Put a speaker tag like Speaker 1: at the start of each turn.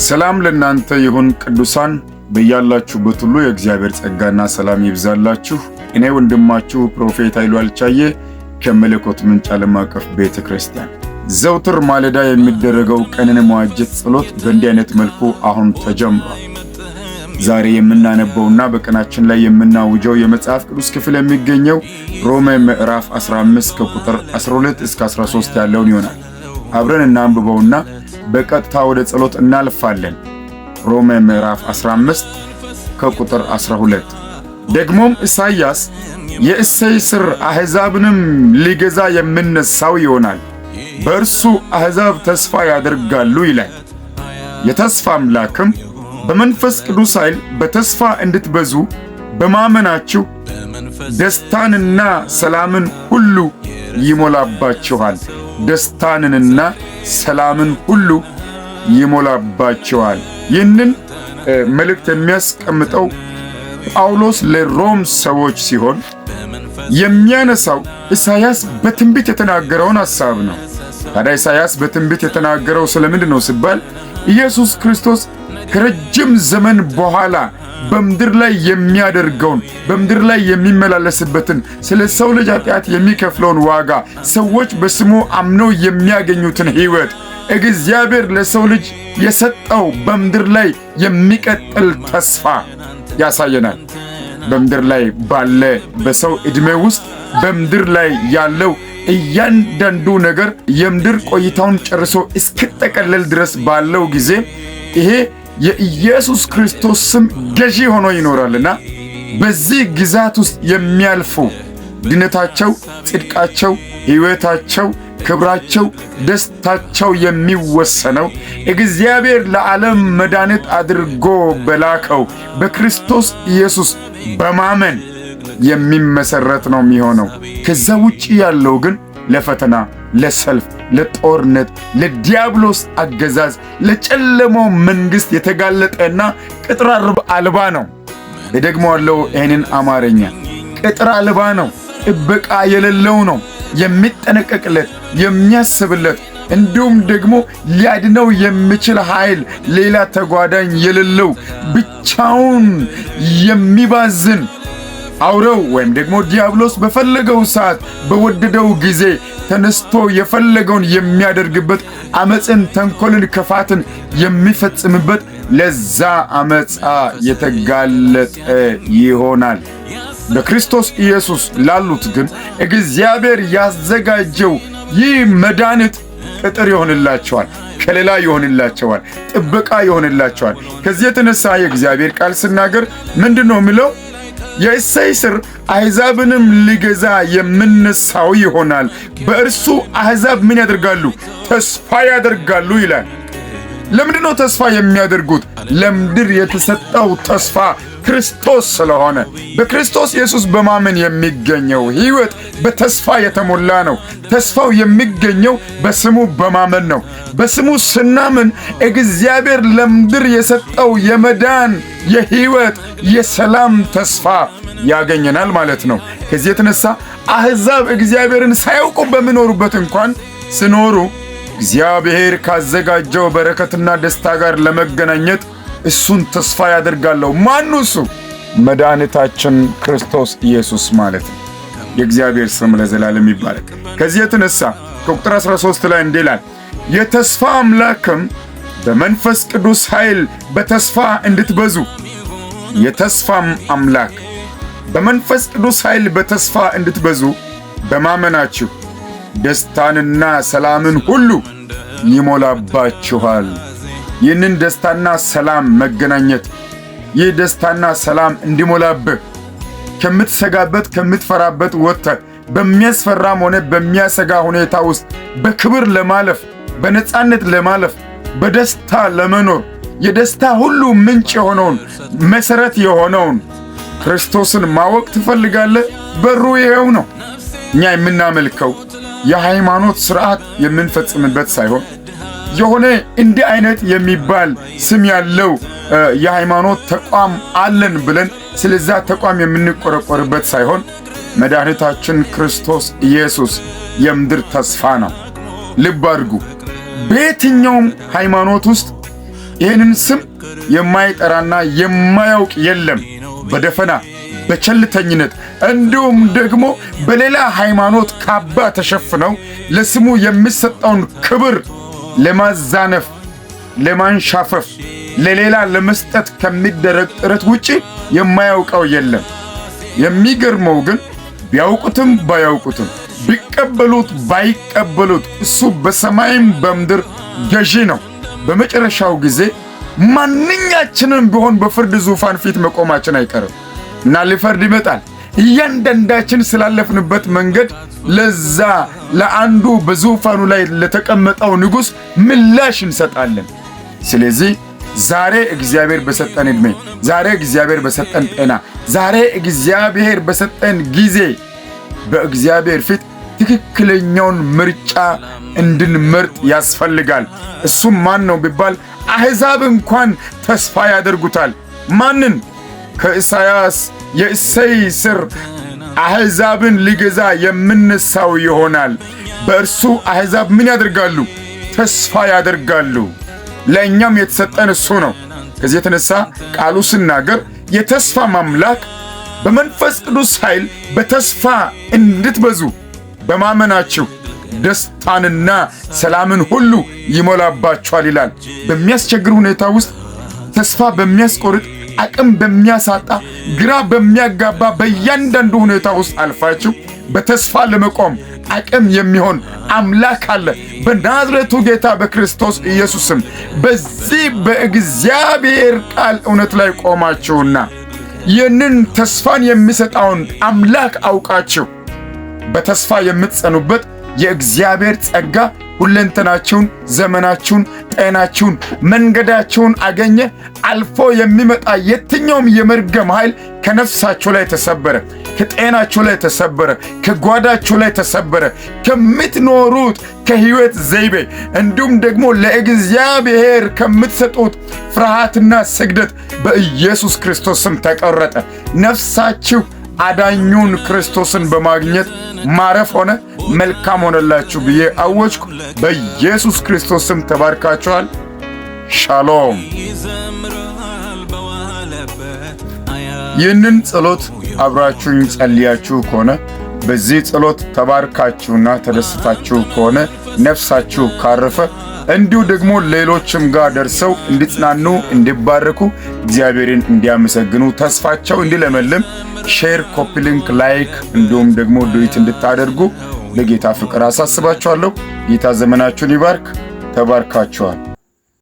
Speaker 1: ሰላም ለእናንተ ይሁን ቅዱሳን፣ በያላችሁበት ሁሉ የእግዚአብሔር ጸጋና ሰላም ይብዛላችሁ። እኔ ወንድማችሁ ፕሮፌት ኃይሉ አልቻየ ከመለኮት ምንጭ ዓለም አቀፍ ቤተክርስቲያን። ዘውትር ማለዳ የሚደረገው ቀንን መዋጀት ጸሎት በእንዲህ አይነት መልኩ አሁን ተጀምሯል። ዛሬ የምናነበውና በቀናችን ላይ የምናውጀው የመጽሐፍ ቅዱስ ክፍል የሚገኘው ሮሜ ምዕራፍ 15 ከቁጥር 12 እስከ 13 ያለውን ይሆናል። አብረን እናንብበውና በቀጥታ ወደ ጸሎት እናልፋለን። ሮሜ ምዕራፍ 15 ከቁጥር 12። ደግሞም ኢሳይያስ የእሴይ ሥር አሕዛብንም ሊገዛ የሚነሳው ይሆናል፣ በእርሱ አሕዛብ ተስፋ ያደርጋሉ ይላል። የተስፋ አምላክም በመንፈስ ቅዱስ ኃይል በተስፋ እንድትበዙ በማመናችሁ ደስታንና ሰላምን ሁሉ ይሞላባችኋል። ደስታንና ሰላምን ሁሉ ይሞላባችኋል። ይህንን መልእክት የሚያስቀምጠው ጳውሎስ ለሮም ሰዎች ሲሆን የሚያነሳው ኢሳይያስ በትንቢት የተናገረውን ሐሳብ ነው። ታዲያ ኢሳይያስ በትንቢት የተናገረው ስለምንድን ነው ሲባል ኢየሱስ ክርስቶስ ከረጅም ዘመን በኋላ በምድር ላይ የሚያደርገውን በምድር ላይ የሚመላለስበትን ስለ ሰው ልጅ ኃጢአት የሚከፍለውን ዋጋ ሰዎች በስሙ አምነው የሚያገኙትን ሕይወት እግዚአብሔር ለሰው ልጅ የሰጠው በምድር ላይ የሚቀጥል ተስፋ ያሳየናል። በምድር ላይ ባለ በሰው ዕድሜ ውስጥ በምድር ላይ ያለው እያንዳንዱ ነገር የምድር ቆይታውን ጨርሶ እስኪጠቀለል ድረስ ባለው ጊዜ ይሄ የኢየሱስ ክርስቶስ ስም ገዢ ሆኖ ይኖራልና በዚህ ግዛት ውስጥ የሚያልፉ ድነታቸው፣ ጽድቃቸው፣ ሕይወታቸው፣ ክብራቸው፣ ደስታቸው የሚወሰነው እግዚአብሔር ለዓለም መድኃኒት አድርጎ በላከው በክርስቶስ ኢየሱስ በማመን የሚመሰረት ነው የሚሆነው። ከዛ ውጪ ያለው ግን ለፈተና፣ ለሰልፍ፣ ለጦርነት፣ ለዲያብሎስ አገዛዝ፣ ለጨለማው መንግሥት የተጋለጠና ቅጥር አልባ ነው። እደግመዋለሁ ይህንን አማርኛ፣ ቅጥር አልባ ነው። ጥበቃ የሌለው ነው። የሚጠነቀቅለት የሚያስብለት እንዲሁም ደግሞ ሊያድነው የሚችል ኃይል ሌላ ተጓዳኝ የሌለው ብቻውን የሚባዝን አውሬው ወይም ደግሞ ዲያብሎስ በፈለገው ሰዓት በወደደው ጊዜ ተነስቶ የፈለገውን የሚያደርግበት አመፅን፣ ተንኮልን፣ ክፋትን የሚፈጽምበት ለዛ አመፃ የተጋለጠ ይሆናል። በክርስቶስ ኢየሱስ ላሉት ግን እግዚአብሔር ያዘጋጀው ይህ መድኃኒት ቅጥር ይሆንላቸዋል፣ ከለላ ይሆንላቸዋል፣ ጥበቃ ይሆንላቸዋል። ከዚህ የተነሳ የእግዚአብሔር ቃል ሲናገር ምንድን ነው የሚለው? የእሴይ ሥር አሕዛብንም ሊገዛ የሚነሳው ይሆናል፣ በእርሱ አሕዛብ ምን ያደርጋሉ? ተስፋ ያደርጋሉ ይላል። ለምንድን ነው ተስፋ የሚያደርጉት? ለምድር የተሰጠው ተስፋ ክርስቶስ ስለሆነ በክርስቶስ ኢየሱስ በማመን የሚገኘው ሕይወት በተስፋ የተሞላ ነው። ተስፋው የሚገኘው በስሙ በማመን ነው። በስሙ ስናምን እግዚአብሔር ለምድር የሰጠው የመዳን፣ የሕይወት፣ የሰላም ተስፋ ያገኘናል ማለት ነው። ከዚህ የተነሳ አሕዛብ እግዚአብሔርን ሳያውቁ በሚኖሩበት እንኳን ሲኖሩ እግዚአብሔር ካዘጋጀው በረከትና ደስታ ጋር ለመገናኘት እሱን ተስፋ ያደርጋለሁ። ማኑ እሱ? መድኃኒታችን ክርስቶስ ኢየሱስ ማለት ነው። የእግዚአብሔር ስም ለዘላለም ይባረክ። ከዚህ የተነሳ ከቁጥር 13 ላይ እንዲህ ይላል፣ የተስፋ አምላክም በመንፈስ ቅዱስ ኃይል በተስፋ እንድትበዙ። የተስፋም አምላክ በመንፈስ ቅዱስ ኃይል በተስፋ እንድትበዙ በማመናችሁ ደስታንና ሰላምን ሁሉ ይሞላባችኋል። ይህንን ደስታና ሰላም መገናኘት፣ ይህ ደስታና ሰላም እንዲሞላብህ ከምትሰጋበት ከምትፈራበት ወጥተህ በሚያስፈራም ሆነ በሚያሰጋ ሁኔታ ውስጥ በክብር ለማለፍ፣ በነጻነት ለማለፍ፣ በደስታ ለመኖር የደስታ ሁሉ ምንጭ የሆነውን መሠረት የሆነውን ክርስቶስን ማወቅ ትፈልጋለህ? በሩ ይሄው ነው። እኛ የምናመልከው የሃይማኖት ሥርዓት የምንፈጽምበት ሳይሆን የሆነ እንዲህ አይነት የሚባል ስም ያለው የሃይማኖት ተቋም አለን ብለን ስለዛ ተቋም የምንቆረቆርበት ሳይሆን መድኃኒታችን ክርስቶስ ኢየሱስ የምድር ተስፋ ነው። ልብ አድርጉ። በየትኛውም ሃይማኖት ውስጥ ይህንን ስም የማይጠራና የማያውቅ የለም። በደፈና በቸልተኝነት እንዲሁም ደግሞ በሌላ ሃይማኖት ካባ ተሸፍነው ለስሙ የሚሰጠውን ክብር ለማዛነፍ፣ ለማንሻፈፍ፣ ለሌላ ለመስጠት ከሚደረግ ጥረት ውጪ የማያውቀው የለም። የሚገርመው ግን ቢያውቁትም ባያውቁትም ቢቀበሉት ባይቀበሉት እሱ በሰማይም በምድር ገዢ ነው። በመጨረሻው ጊዜ ማንኛችንም ቢሆን በፍርድ ዙፋን ፊት መቆማችን አይቀርም እና ሊፈርድ ይመጣል። እያንዳንዳችን ስላለፍንበት መንገድ ለዛ ለአንዱ በዙፋኑ ላይ ለተቀመጠው ንጉሥ ምላሽ እንሰጣለን። ስለዚህ ዛሬ እግዚአብሔር በሰጠን ዕድሜ፣ ዛሬ እግዚአብሔር በሰጠን ጤና፣ ዛሬ እግዚአብሔር በሰጠን ጊዜ በእግዚአብሔር ፊት ትክክለኛውን ምርጫ እንድንመርጥ ያስፈልጋል። እሱም ማን ነው ቢባል አሕዛብ እንኳን ተስፋ ያደርጉታል። ማንን? ከኢሳይያስ የእሴይ ሥር አሕዛብን ሊገዛ የምነሳው ይሆናል። በእርሱ አሕዛብ ምን ያደርጋሉ? ተስፋ ያደርጋሉ። ለእኛም የተሰጠን እሱ ነው። ከዚህ የተነሳ ቃሉ ሲናገር የተስፋ አምላክ በመንፈስ ቅዱስ ኃይል በተስፋ እንድትበዙ በማመናችሁ ደስታንና ሰላምን ሁሉ ይሞላባችኋል ይላል። በሚያስቸግር ሁኔታ ውስጥ ተስፋ በሚያስቆርጥ አቅም በሚያሳጣ ግራ በሚያጋባ በእያንዳንዱ ሁኔታ ውስጥ አልፋችሁ በተስፋ ለመቆም አቅም የሚሆን አምላክ አለ። በናዝሬቱ ጌታ በክርስቶስ ኢየሱስም በዚህ በእግዚአብሔር ቃል እውነት ላይ ቆማችሁና ይህንን ተስፋን የሚሰጠውን አምላክ አውቃችሁ በተስፋ የምትጸኑበት የእግዚአብሔር ጸጋ ሁለንተናችሁን፣ ዘመናችሁን፣ ጤናችሁን፣ መንገዳችሁን አገኘ። አልፎ የሚመጣ የትኛውም የመርገም ኃይል ከነፍሳችሁ ላይ ተሰበረ፣ ከጤናችሁ ላይ ተሰበረ፣ ከጓዳችሁ ላይ ተሰበረ። ከምትኖሩት ከሕይወት ዘይቤ እንዲሁም ደግሞ ለእግዚአብሔር ከምትሰጡት ፍርሃትና ስግደት በኢየሱስ ክርስቶስ ስም ተቆረጠ። ነፍሳችሁ አዳኙን ክርስቶስን በማግኘት ማረፍ ሆነ፣ መልካም ሆነላችሁ ብዬ አወጅኩ። በኢየሱስ ክርስቶስ ስም ተባርካችኋል። ሻሎም። ይህንን ጸሎት አብራችሁኝ ጸልያችሁ ከሆነ በዚህ ጸሎት ተባርካችሁና ተደስታችሁ ከሆነ ነፍሳችሁ ካረፈ እንዲሁ ደግሞ ሌሎችም ጋር ደርሰው እንዲጽናኑ እንዲባረኩ እግዚአብሔርን እንዲያመሰግኑ ተስፋቸው እንዲለመልም ሼር፣ ኮፒ ሊንክ፣ ላይክ እንዲሁም ደግሞ ዱዊት እንድታደርጉ በጌታ ፍቅር አሳስባችኋለሁ። ጌታ ዘመናችሁን ይባርክ። ተባርካችኋል።